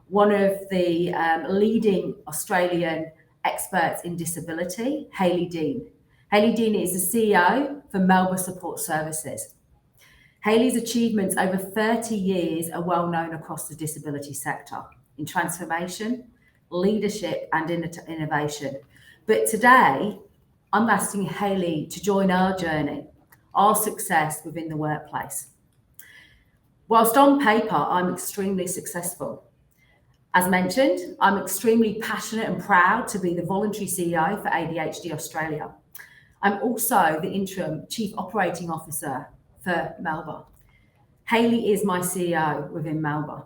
one of the leading Australian experts in disability, Hayley Dean. Hayley Dean is the CEO for Melba Support Services. Hayley's achievements over 30 years are well known across the disability sector in transformation, leadership and innovation. But today, I'm asking Hayley to join our journey, our success within the workplace. Whilst on paper, I'm extremely successful. As mentioned, I'm extremely passionate and proud to be the voluntary CEO for ADHD Australia. I'm also the interim Chief Operating Officer for Melba. Hayley is my CEO within Melba.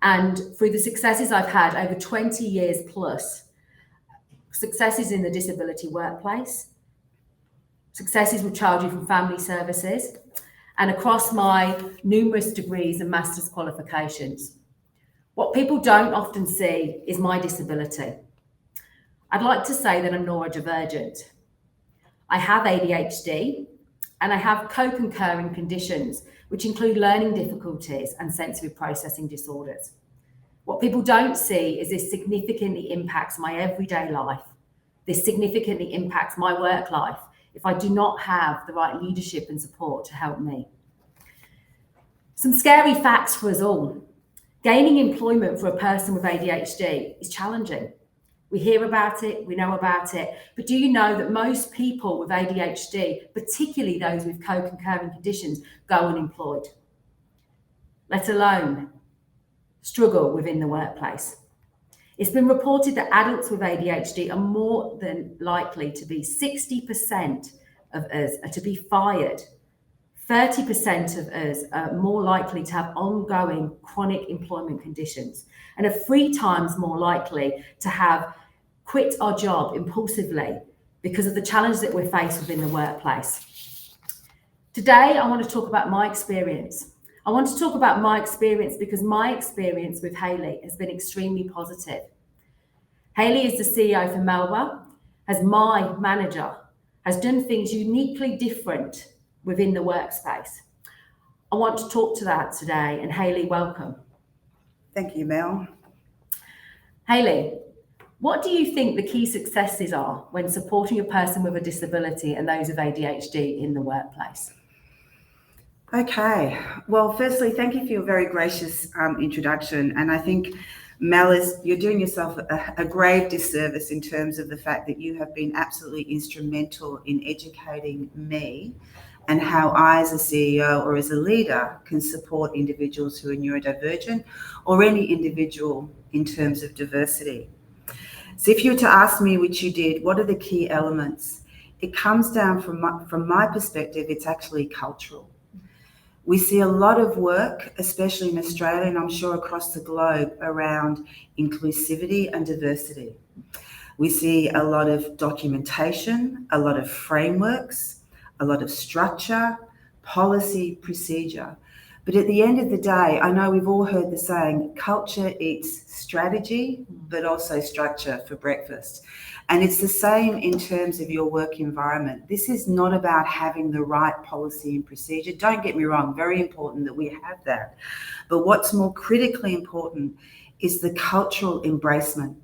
And through the successes I've had over 20 years plus, successes in the disability workplace, successes with Child, Youth and Family Services, and across my numerous degrees and master's qualifications. What people don't often see is my disability. I'd like to say that I'm neurodivergent. I have ADHD and I have co-concurring conditions, which include learning difficulties and sensory processing disorders. What people don't see is this significantly impacts my everyday life. This significantly impacts my work life if I do not have the right leadership and support to help me. Some scary facts for us all. Gaining employment for a person with ADHD is challenging. We hear about it, we know about it, but do you know that most people with ADHD, particularly those with co-concurring conditions, go unemployed, let alone struggle within the workplace? It's been reported that adults with ADHD are more than likely to be 60% of us are to be fired. 30% of us are more likely to have ongoing chronic employment conditions and are 3 times more likely to have quit our job impulsively because of the challenges that we're faced within the workplace. Today, I want to talk about my experience. I want to talk about my experience because my experience with Hayley has been extremely positive. Hayley is the CEO for Melba, as my manager, has done things uniquely different within the workspace. I want to talk to that today, and Hayley, welcome. Thank you, Mel. Hayley, what do you think the key successes are when supporting a person with a disability and those with ADHD in the workplace? Okay, well, firstly, thank you for your very gracious introduction. And I think, Mel, you're doing yourself a grave disservice in terms of the fact that you have been absolutely instrumental in educating me and how I, as a CEO or as a leader, can support individuals who are neurodivergent or any individual in terms of diversity. So if you were to ask me, which you did, what are the key elements? It comes down from my perspective, it's actually cultural. We see a lot of work, especially in Australia, and I'm sure across the globe, around inclusivity and diversity. We see a lot of documentation, a lot of frameworks, a lot of structure, policy, procedure. But at the end of the day, I know we've all heard the saying, culture eats strategy, but also structure for breakfast. And it's the same in terms of your work environment. This is not about having the right policy and procedure. Don't get me wrong, very important that we have that. But what's more critically important is the cultural embracement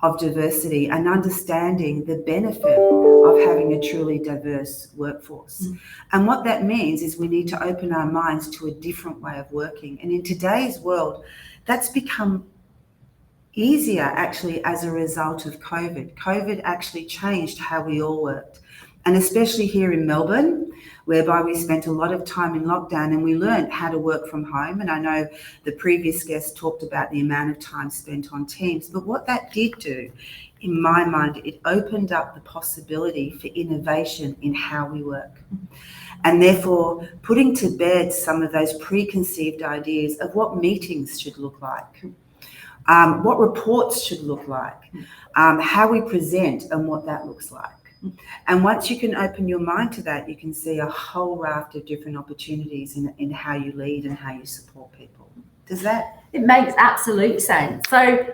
of diversity and understanding the benefit of having a truly diverse workforce. And what that means is we need to open our minds to a different way of working. And in today's world, that's become easier actually as a result of COVID. COVID actually changed how we all worked. And especially here in Melbourne, whereby we spent a lot of time in lockdown and we learned how to work from home. And I know the previous guest talked about the amount of time spent on Teams, but what that did do, in my mind, it opened up the possibility for innovation in how we work. And therefore, putting to bed some of those preconceived ideas of what meetings should look like, what reports should look like, how we present and what that looks like. And once you can open your mind to that, you can see a whole raft of different opportunities in how you lead and how you support people. Does that? It makes absolute sense. So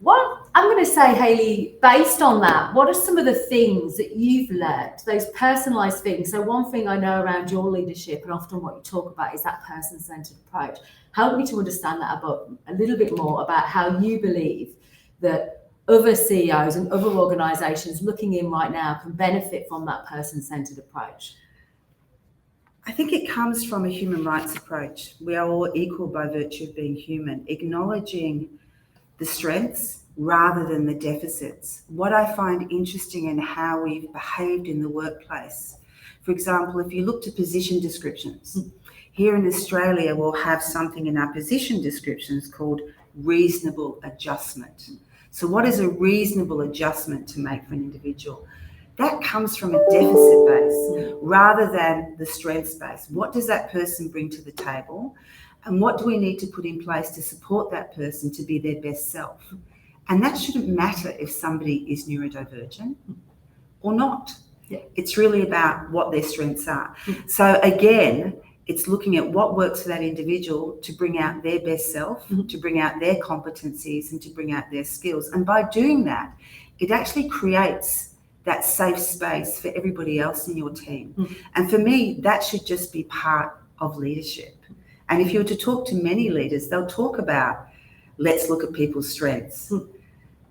what I'm going to say, Hayley, based on that, what are some of the things that you've learned, those personalised things? So one thing I know around your leadership and often what you talk about is that person-centred approach. help me to understand that a little bit more about how you believe that other CEOs and other organisations looking in right now can benefit from that person-centred approach. I think it comes from a human rights approach. We are all equal by virtue of being human, acknowledging the strengths rather than the deficits. What I find interesting in how we've behaved in the workplace, for example, if you look to position descriptions, here in Australia, we'll have something in our position descriptions called reasonable adjustment. So what is a reasonable adjustment to make for an individual? That comes from a deficit base rather than the strengths base. What does that person bring to the table? And what do we need to put in place to support that person to be their best self? And that shouldn't matter if somebody is neurodivergent or not. Yeah. It's really about what their strengths are. So again, it's looking at what works for that individual to bring out their best self, to bring out their competencies and to bring out their skills. And by doing that, it actually creates that safe space for everybody else in your team. And for me, that should just be part of leadership. And if you were to talk to many leaders, they'll talk about, let's look at people's strengths.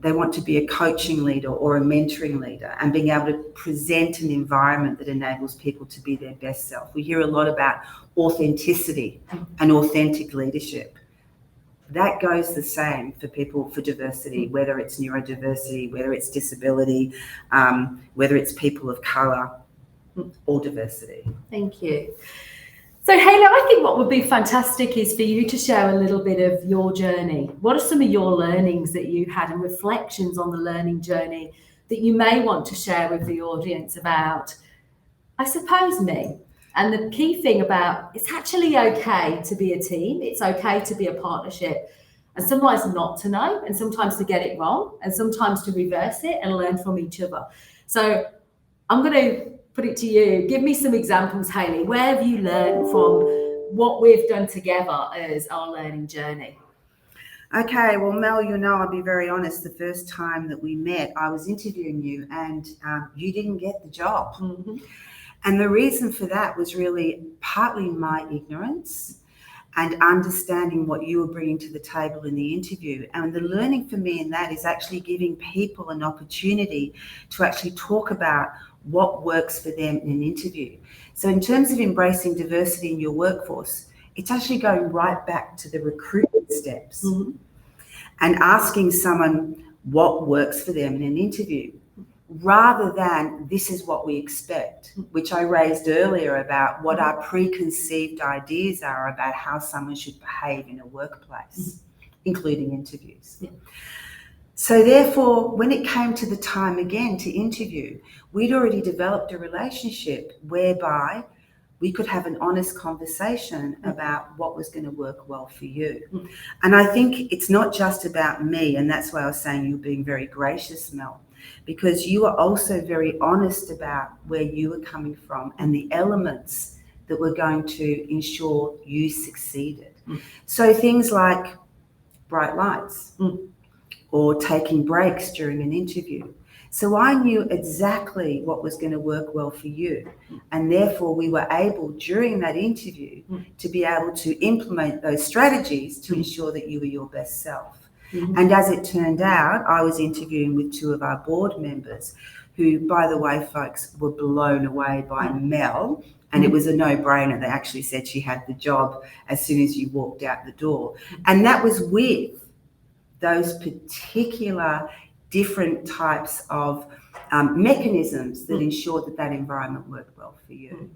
They want to be a coaching leader or a mentoring leader and being able to present an environment that enables people to be their best self. We hear a lot about authenticity and authentic leadership. That goes the same for people for diversity, whether it's neurodiversity, whether it's disability, whether it's people of colour or diversity. Thank you. So Hayley, I think what would be fantastic is for you to share a little bit of your journey. What are some of your learnings that you had and reflections on the learning journey that you may want to share with the audience about, I suppose, me? And the key thing about it's actually okay to be a team. It's okay to be a partnership, and sometimes not to know, and sometimes to get it wrong, and sometimes to reverse it and learn from each other. So I'm going to put it to you. Give me some examples, Hayley. Where have you learned from what we've done together as our learning journey? Okay, well, Mel, you know, I'll be very honest. The first time that we met, I was interviewing you and you didn't get the job. And the reason for that was really partly my ignorance and understanding what you were bringing to the table in the interview. And the learning for me in that is actually giving people an opportunity to actually talk about what works for them in an interview. So in terms of embracing diversity in your workforce, it's actually going right back to the recruitment steps and asking someone what works for them in an interview, rather than this is what we expect, which I raised earlier about what our preconceived ideas are about how someone should behave in a workplace, including interviews. So therefore, when it came to the time again to interview, we'd already developed a relationship whereby we could have an honest conversation about what was going to work well for you. And I think it's not just about me, and that's why I was saying you're being very gracious, Mel, because you are also very honest about where you were coming from and the elements that were going to ensure you succeeded. So things like bright lights or taking breaks during an interview. So I knew exactly what was going to work well for you. And therefore we were able during that interview to be able to implement those strategies to ensure that you were your best self. And as it turned out, I was interviewing with two of our board members who, by the way, folks, were blown away by Mel. And it was a no-brainer. They actually said she had the job as soon as you walked out the door. And that was with those particular different types of mechanisms that ensured that that environment worked well for you.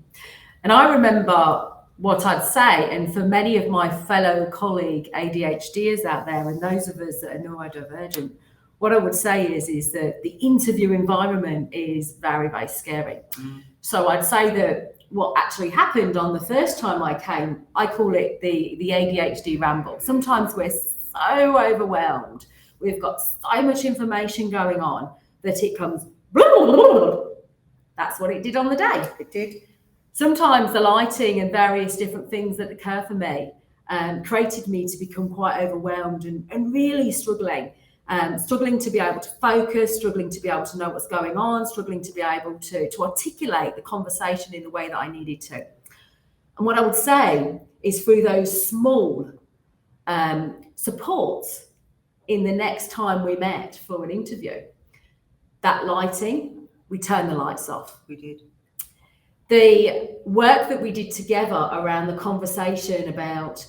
And I remember what I'd say, and for many of my fellow colleague ADHDers out there and those of us that are neurodivergent, what I would say is that the interview environment is very, very scary. So I'd say that what actually happened on the first time I came, I call it the ADHD ramble. Sometimes we're so overwhelmed. We've got so much information going on that it comes, that's what it did on the day. It did. Sometimes the lighting and various different things that occur for me created me to become quite overwhelmed and really struggling to be able to focus, struggling to be able to know what's going on, struggling to be able to articulate the conversation in the way that I needed to. And what I would say is through those small support in the next time we met for an interview. That lighting, we turned the lights off. We did. The work that we did together around the conversation about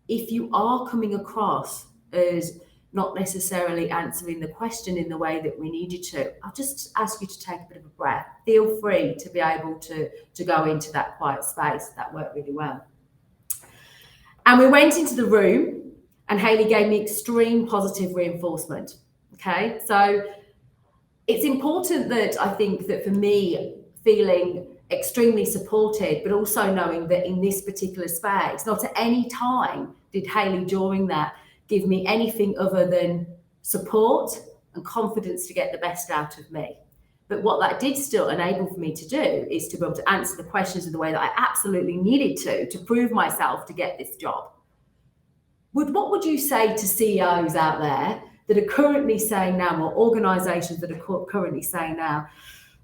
if you are coming across as not necessarily answering the question in the way that we need you to, I'll just ask you to take a bit of a breath. Feel free to be able to go into that quiet space. That worked really well. And we went into the room and Hayley gave me extreme positive reinforcement. Okay, so it's important that I think that for me, feeling extremely supported, but also knowing that in this particular space, not at any time did Hayley during that give me anything other than support and confidence to get the best out of me. But what that did still enable for me to do is to be able to answer the questions in the way that I absolutely needed to prove myself to get this job. What would you say to CEOs out there that are currently saying now, or organisations that are currently saying now,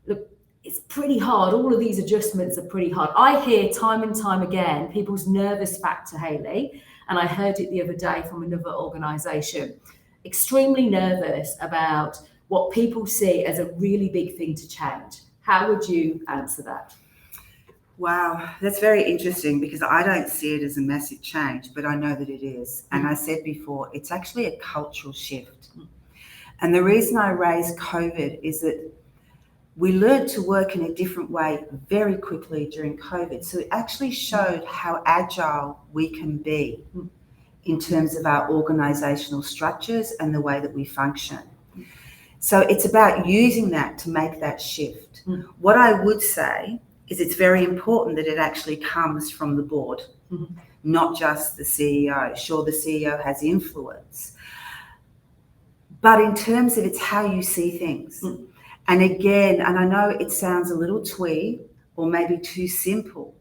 look, it's pretty hard. All of these adjustments are pretty hard. I hear time and time again people's nervous factor, Hayley, and I heard it the other day from another organisation, extremely nervous about what people see as a really big thing to change. How would you answer that? Wow, that's very interesting because I don't see it as a massive change, but I know that it is. And I said before, it's actually a cultural shift. And the reason I raised COVID is that we learned to work in a different way very quickly during COVID. So it actually showed how agile we can be in terms of our organisational structures and the way that we function. So it's about using that to make that shift. What I would say is it's very important that it actually comes from the board, not just the CEO. Sure, the CEO has influence, but in terms of it's how you see things. And again, and I know it sounds a little twee or maybe too simple,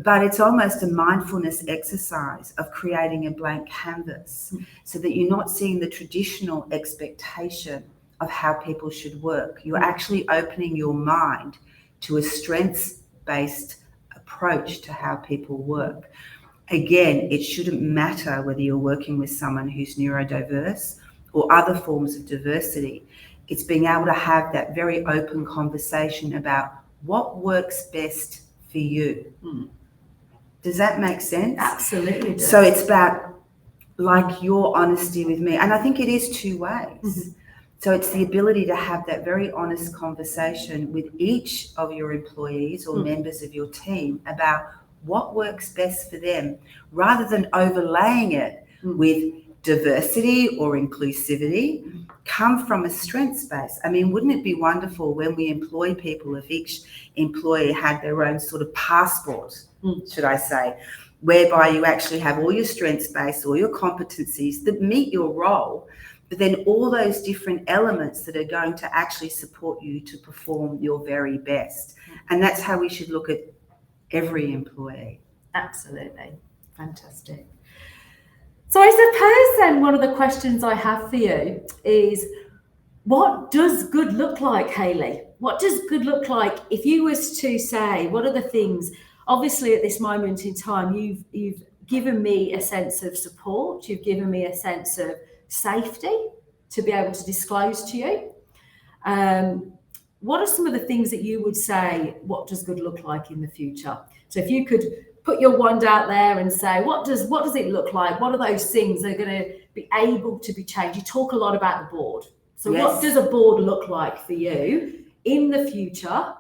but it's almost a mindfulness exercise of creating a blank canvas so that you're not seeing the traditional expectation of how people should work. You're actually opening your mind to a strengths-based approach to how people work. Again, it shouldn't matter whether you're working with someone who's neurodiverse or other forms of diversity. It's being able to have that very open conversation about what works best for you. Does that make sense? Absolutely does. So it's about like your honesty with me. And I think it is two ways. So it's the ability to have that very honest conversation with each of your employees or members of your team about what works best for them, rather than overlaying it with diversity or inclusivity. Come from a strengths base. I mean, wouldn't it be wonderful when we employ people if each employee had their own sort of passport, should I say, whereby you actually have all your strengths base, all your competencies that meet your role, but then all those different elements that are going to actually support you to perform your very best. And that's how we should look at every employee. Absolutely. Fantastic. So I suppose then one of the questions I have for you is, what does good look like, Hayley? What does good look like if you was to say, what are the things, obviously at this moment in time, you've given me a sense of support, you've given me a sense of safety to be able to disclose to you. What are some of the things that you would say, what does good look like in the future? So if you could put your wand out there and say, what does it look like? What are those things that are going to be able to be changed? You talk a lot about the board. So Yes. What does a board look like for you in the future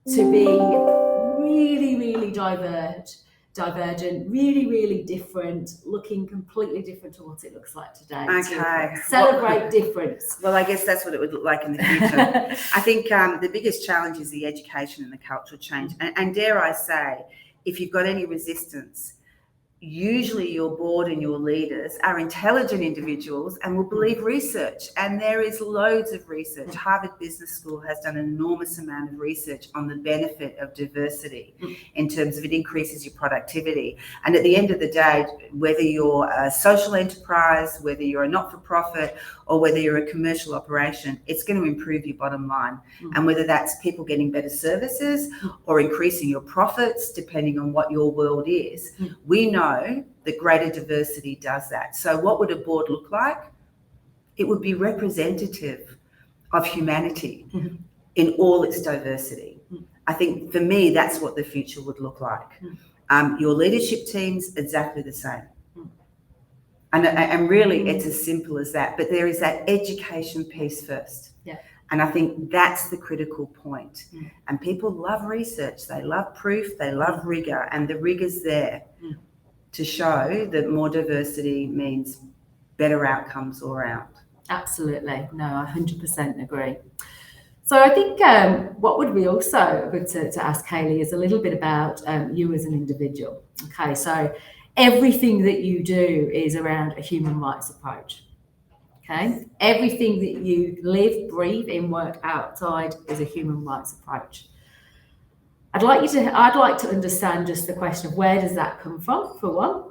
to be really, really divergent, really, really different, looking completely different to what it looks like today? Okay. To celebrate difference. Well, I guess that's what it would look like in the future. I think the biggest challenge is the education and the cultural change. And dare I say, if you've got any resistance, usually your board and your leaders are intelligent individuals and will believe research. And there is loads of research. Harvard Business School has done an enormous amount of research on the benefit of diversity in terms of it increases your productivity. And at the end of the day, whether you're a social enterprise, whether you're a not-for-profit, or whether you're a commercial operation, it's going to improve your bottom line. And whether that's people getting better services or increasing your profits, depending on what your world is, we know that greater diversity does that. So what would a board look like? It would be representative of humanity in all its diversity. I think for me, that's what the future would look like. Your leadership teams, exactly the same. And really, it's as simple as that. But there is that education piece first. Yeah. And I think that's the critical point. And people love research. They love proof. They love rigor. And the rigor's there to show that more diversity means better outcomes all around. Absolutely. No, I 100% agree. So I think what would be also good to ask Hayley is a little bit about you as an individual. Okay, so everything that you do is around a human rights approach. Okay, everything that you live, breathe, in, work outside is a human rights approach. I'd like to understand just the question of where does that come from, for one.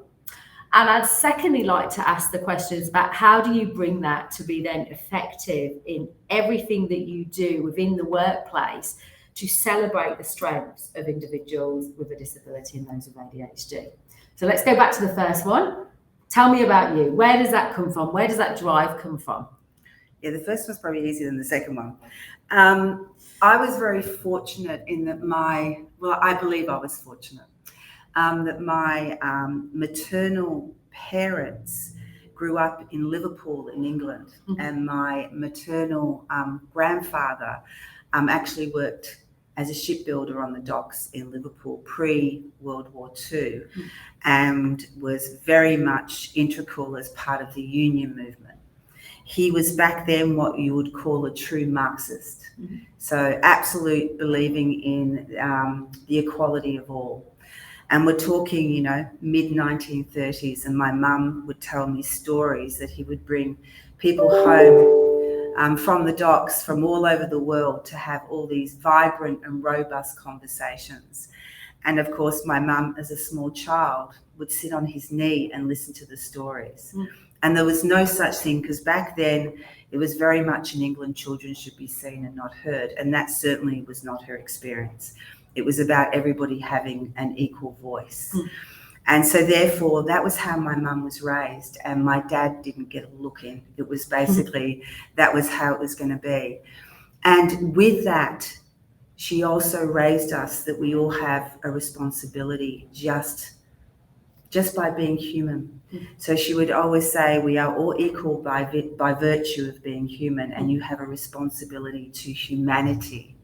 And I'd secondly like to ask the questions about how do you bring that to be then effective in everything that you do within the workplace to celebrate the strengths of individuals with a disability and those with ADHD. So let's go back to the first one. Tell me about you. Where does that come from? Where does that drive come from? Yeah, the first one's probably easier than the second one. I was very fortunate in that I believe I was fortunate. That my maternal parents grew up in Liverpool in England, and my maternal grandfather actually worked as a shipbuilder on the docks in Liverpool pre-World War II, and was very much integral as part of the union movement. He was back then what you would call a true Marxist. So absolute believing in the equality of all. And we're talking, mid-1930s, and my mum would tell me stories that he would bring people home from the docks from all over the world to have all these vibrant and robust conversations. And of course, my mum, as a small child, would sit on his knee and listen to the stories. And there was no such thing, because back then it was very much in England, children should be seen and not heard. And that certainly was not her experience. It was about everybody having an equal voice. And so therefore, that was how my mum was raised. And my dad didn't get a look in. It was basically, that was how it was going to be. And with that, she also raised us that we all have a responsibility just by being human. So she would always say, we are all equal by virtue of being human, and you have a responsibility to humanity.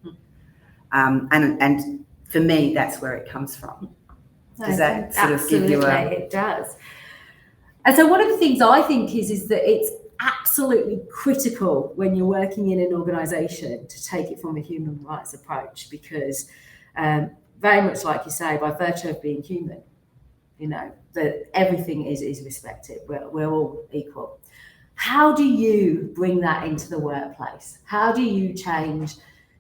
And for me, that's where it comes from. Does that sort of give you a... Absolutely, it does. And so one of the things I think is that it's absolutely critical when you're working in an organisation to take it from a human rights approach, because very much like you say, by virtue of being human, that everything is respected. We're all equal. How do you bring that into the workplace? How do you change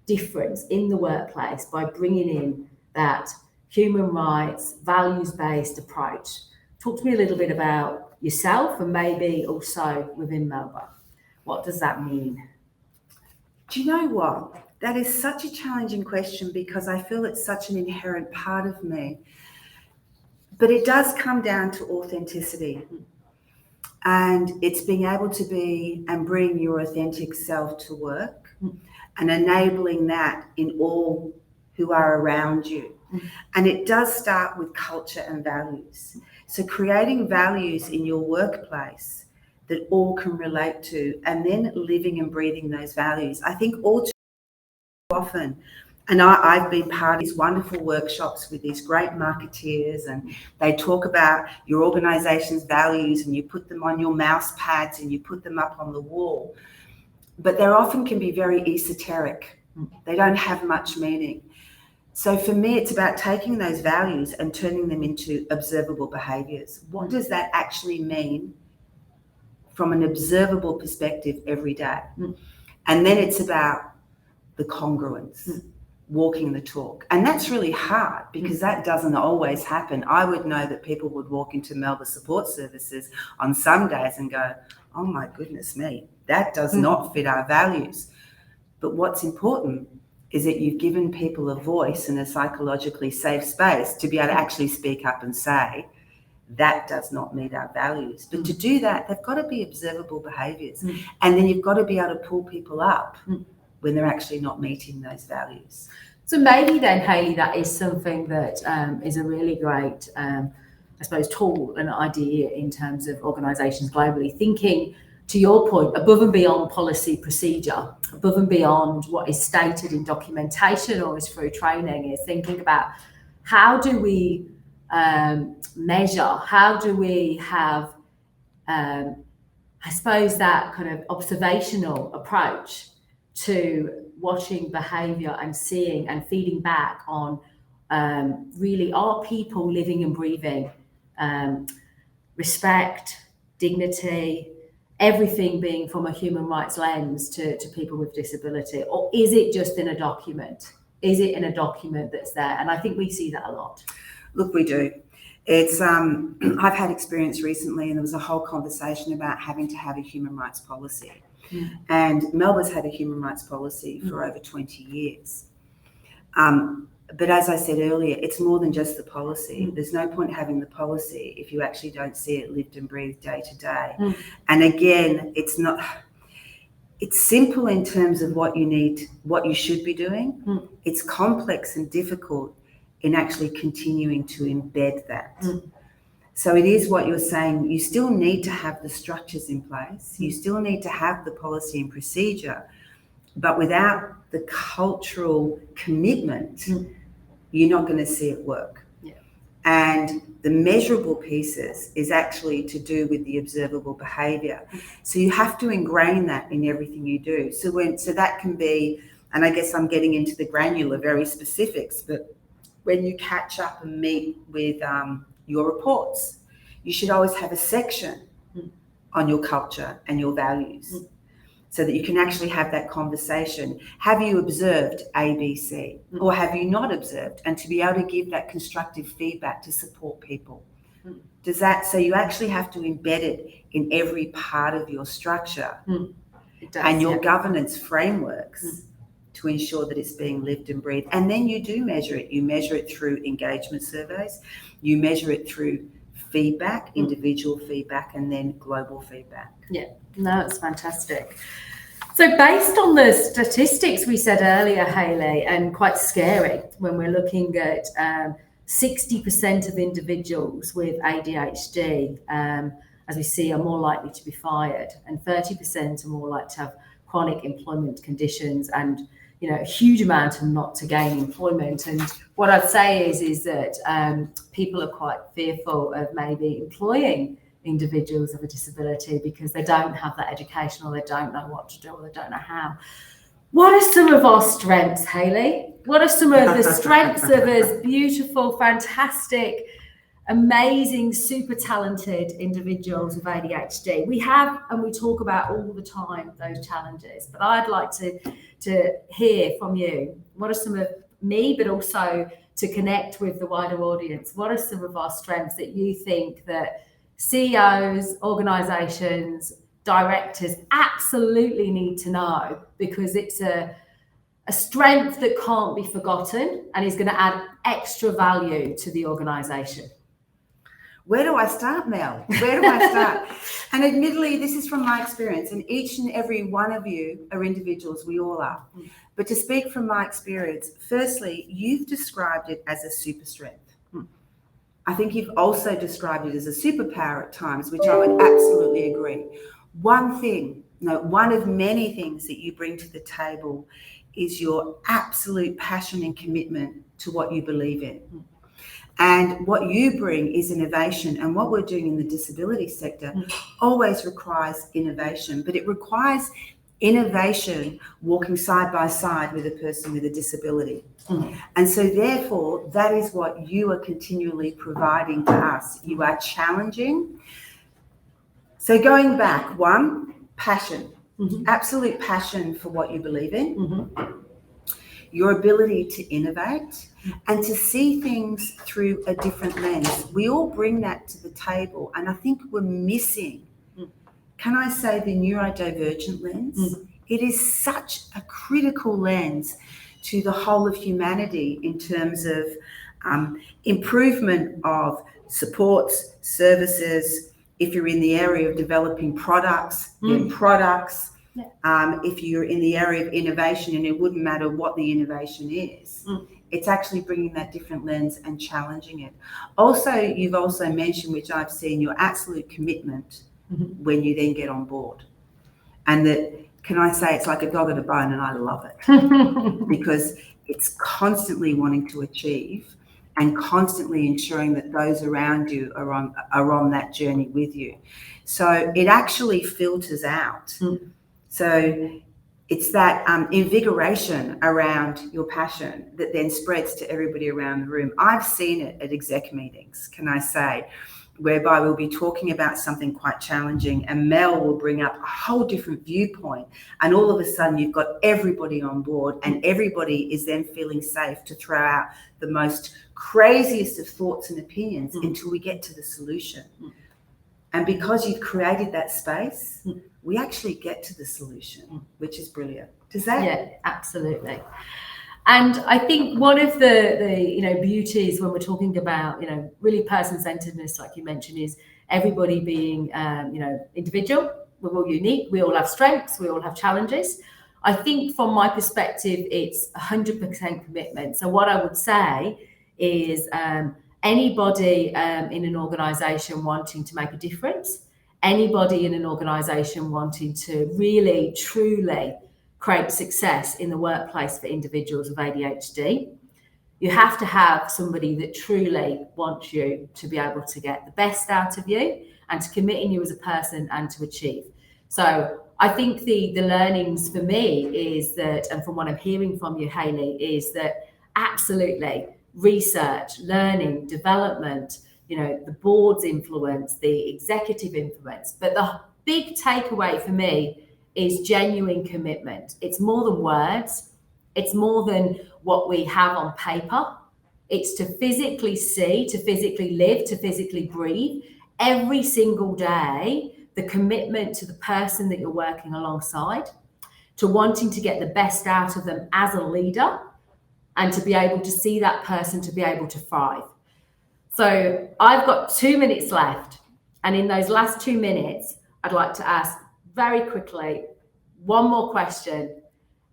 difference in the workplace by bringing in that human rights, values-based approach? Talk to me a little bit about yourself and maybe also within Melba. What does that mean? Do you know what? That is such a challenging question, because I feel it's such an inherent part of me. But it does come down to authenticity. And it's being able to be and bring your authentic self to work, and enabling that in all who are around you. And it does start with culture and values. So creating values in your workplace that all can relate to, and then living and breathing those values. I think all too often, and I've been part of these wonderful workshops with these great marketeers, and they talk about your organization's values, and you put them on your mouse pads and you put them up on the wall. But they often can be very esoteric. They don't have much meaning. So for me, it's about taking those values and turning them into observable behaviors. What does that actually mean from an observable perspective every day? And then it's about the congruence, walking the talk. And that's really hard, because that doesn't always happen. I would know that people would walk into Melba Support Services on some days and go, oh my goodness me, that does not fit our values. But what's important is that you've given people a voice and a psychologically safe space to be able to actually speak up and say, that does not meet our values. But to do that, they've got to be observable behaviours. And then you've got to be able to pull people up when they're actually not meeting those values. So maybe then, Hayley, that is something that is a really great, I suppose, tool and idea in terms of organisations globally, thinking, to your point, above and beyond policy procedure, above and beyond what is stated in documentation or is through training, is thinking about how do we measure, how do we have, I suppose, that kind of observational approach to watching behaviour and seeing and feeding back on really, are people living and breathing respect, dignity, everything being from a human rights lens to people with disability? Or is it just in a document? Is it in a document that's there? And I think we see that a lot. Look, we do. It's I've had experience recently, and there was a whole conversation about having to have a human rights policy. And Melba's had a human rights policy for over 20 years. But as I said earlier, it's more than just the policy. There's no point having the policy if you actually don't see it lived and breathed day to day. And again, it's simple in terms of what you need, what you should be doing. It's complex and difficult in actually continuing to embed that. So it is what you're saying. You still need to have the structures in place. You still need to have the policy and procedure, but without the cultural commitment, you're not going to see it work. And the measurable pieces is actually to do with the observable behaviour. So you have to ingrain that in everything you do. So that can be, and I guess I'm getting into the granular, very specifics, but when you catch up and meet with your reports, you should always have a section on your culture and your values so that you can actually have that conversation. Have you observed ABC or have you not observed? And to be able to give that constructive feedback to support people. Does that, so you actually have to embed it in every part of your structure and your governance frameworks to ensure that it's being lived and breathed. And then you do measure it. You measure it through engagement surveys. You measure it through feedback, individual feedback, and then global feedback. Yeah, no, it's fantastic. So based on the statistics we said earlier, Hayley, and quite scary when we're looking at 60% of individuals with ADHD, as we see, are more likely to be fired, and 30% are more likely to have chronic employment conditions, and a huge amount of not to gain employment. And what I'd say is that people are quite fearful of maybe employing individuals of a disability because they don't have that education, or they don't know what to do, or they don't know how. What are some of our strengths, Hayley? What are some of the strengths of us beautiful, fantastic, amazing, super talented individuals with ADHD? We have, and we talk about all the time, those challenges, but I'd like to hear from you. What are some of me, but also to connect with the wider audience? What are some of our strengths that you think that CEOs, organisations, directors absolutely need to know, because it's a strength that can't be forgotten and is going to add extra value to the organisation? Where do I start, Mel? Where do I start? And admittedly, this is from my experience, and each and every one of you are individuals, we all are. But to speak from my experience, firstly, you've described it as a super strength. I think you've also described it as a superpower at times, which I would absolutely agree. One of many things that you bring to the table is your absolute passion and commitment to what you believe in. And what you bring is innovation. And what we're doing in the disability sector always requires innovation, but it requires innovation walking side by side with a person with a disability. And so therefore, that is what you are continually providing to us. You are challenging. So going back, one, passion, absolute passion for what you believe in, your ability to innovate and to see things through a different lens. We all bring that to the table, and I think we're missing, can I say, the neurodivergent lens? It is such a critical lens to the whole of humanity in terms of improvement of supports, services. If you're in the area of developing products, then products. If you're in the area of innovation, and it wouldn't matter what the innovation is, it's actually bringing that different lens and challenging it. Also, you've also mentioned, which I've seen, your absolute commitment when you then get on board. And that, can I say, it's like a dog at a bone, and I love it because it's constantly wanting to achieve and constantly ensuring that those around you are on that journey with you. So it actually filters out. So it's that invigoration around your passion that then spreads to everybody around the room. I've seen it at exec meetings, can I say, whereby we'll be talking about something quite challenging and Mel will bring up a whole different viewpoint, and all of a sudden you've got everybody on board, and everybody is then feeling safe to throw out the most craziest of thoughts and opinions until we get to the solution. And because you've created that space, we actually get to the solution, which is brilliant. Does that? Yeah, absolutely. And I think one of the beauties when we're talking about really person-centeredness, like you mentioned, is everybody being individual. We're all unique. We all have strengths. We all have challenges. I think from my perspective, it's 100% commitment. So what I would say is anybody in an organisation wanting to make a difference, anybody in an organisation wanting to really, truly create success in the workplace for individuals with ADHD, you have to have somebody that truly wants you to be able to get the best out of you and to commit in you as a person and to achieve. So I think the learnings for me is that, and from what I'm hearing from you, Hayley, is that absolutely research, learning, development, the board's influence, the executive influence. But the big takeaway for me is genuine commitment. It's more than words. It's more than what we have on paper. It's to physically see, to physically live, to physically breathe every single day, the commitment to the person that you're working alongside, to wanting to get the best out of them as a leader, and to be able to see that person to be able to thrive. So I've got 2 minutes left. And in those last 2 minutes, I'd like to ask very quickly one more question.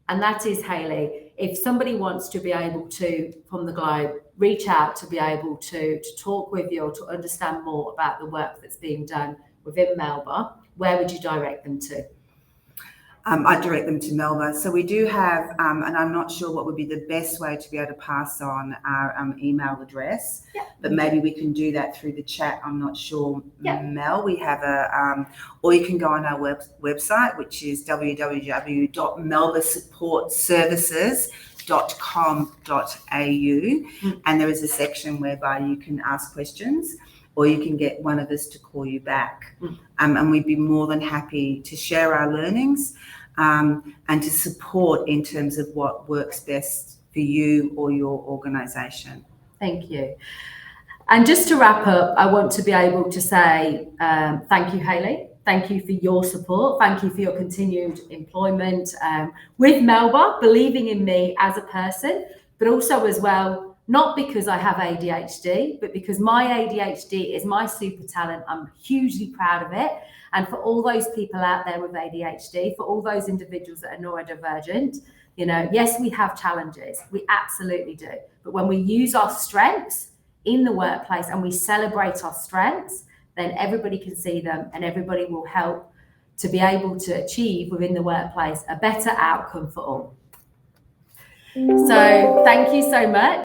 And that is, Hayley, if somebody wants to be able to, from the globe, reach out to be able to talk with you or to understand more about the work that's being done within Melba, where would you direct them to? I direct them to Melba. So we do have, and I'm not sure what would be the best way to be able to pass on our email address, but maybe we can do that through the chat. I'm not sure, Mel. We have or you can go on our website, which is www.melbasupportservices.com.au, and there is a section whereby you can ask questions, or you can get one of us to call you back. And we'd be more than happy to share our learnings and to support in terms of what works best for you or your organisation. Thank you. And just to wrap up, I want to be able to say thank you, Hayley. Thank you for your support. Thank you for your continued employment with Melba, believing in me as a person, but also as well, not because I have ADHD, but because my ADHD is my super talent. I'm hugely proud of it. And for all those people out there with ADHD, for all those individuals that are neurodivergent, yes, we have challenges. We absolutely do. But when we use our strengths in the workplace and we celebrate our strengths, then everybody can see them and everybody will help to be able to achieve within the workplace a better outcome for all. So thank you so much.